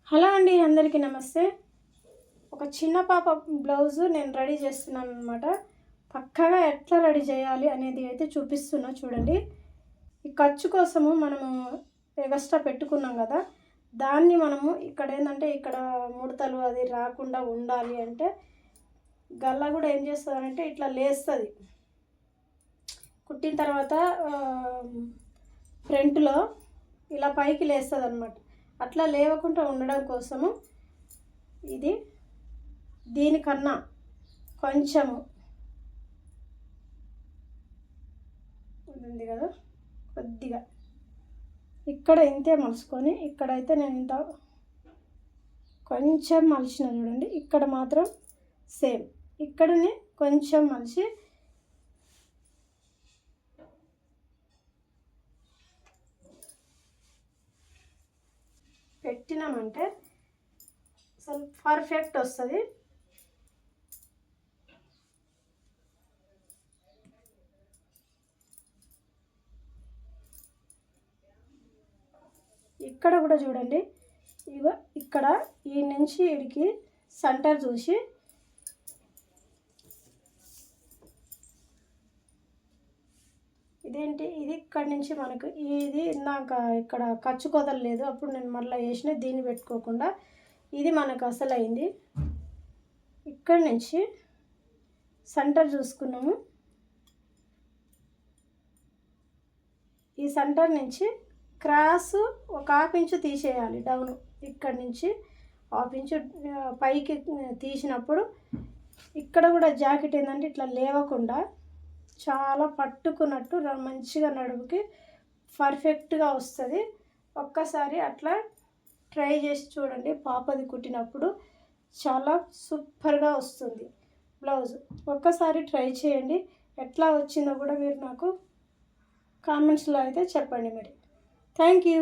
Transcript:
Hello అండి, అందరికీ నమస్తే. ఒక చిన్న పాప బ్లౌజు నేను రెడీ చేస్తున్నాను అనమాట. పక్కగా ఎట్లా రెడీ చేయాలి అనేది అయితే చూపిస్తున్నా చూడండి. ఈ ఖర్చు కోసము మనము ఎక్స్ట్రా పెట్టుకున్నాం కదా, దాన్ని మనము ఇక్కడ ఏంటంటే ఇక్కడ ముడతలు అది రాకుండా ఉండాలి అంటే గల్ల కూడా ఏం చేస్తుందంటే ఇట్లా లేస్తుంది. కుట్టిన తర్వాత ఫ్రంట్లో ఇలా పైకి లేస్తుంది అనమాట. అట్లా లేవకుండా ఉండడం కోసము ఇది దీనికన్నా కొంచెము ఉంది కదా, కొద్దిగా ఇక్కడ ఇంతే మలుచుకొని, ఇక్కడైతే నేను ఇంత కొంచెం మలిచిన చూడండి, ఇక్కడ మాత్రం సేమ్ ఇక్కడనే కొంచెం మలిచి పెట్టినామంటే అసలు పర్ఫెక్ట్ వస్తుంది. ఇక్కడ కూడా చూడండి, ఇగో ఇక్కడ ఈ నుంచి ఇడికి సెంటర్ చూసి ఇదేంటి ఇది ఇక్కడ నుంచి మనకు ఇది ఇందాక ఇక్కడ ఖర్చు కొదలలేదు, అప్పుడు నేను మళ్ళీ వేసిన దీన్ని పెట్టుకోకుండా ఇది మనకు అసలైంది. ఇక్కడ నుంచి సెంటర్ చూసుకున్నాము, ఈ సెంటర్ నుంచి క్రాస్ ఒక హాఫ్ ఇంచు తీసేయాలి డౌన్. ఇక్కడ నుంచి హాఫ్ ఇంచు పైకి తీసినప్పుడు ఇక్కడ కూడా జాకెట్ ఏంటంటే ఇట్లా లేవకుండా చాలా పట్టుకున్నట్టు మంచిగా నడుముకి పర్ఫెక్ట్గా వస్తుంది. ఒక్కసారి అట్లా ట్రై చేసి చూడండి, పాపది కుట్టినప్పుడు చాలా సూపర్గా వస్తుంది బ్లౌజ్. ఒక్కసారి ట్రై చేయండి, ఎట్లా వచ్చిందో కూడా మీరు నాకు కామెంట్స్లో అయితే చెప్పండి మరి. Thank you.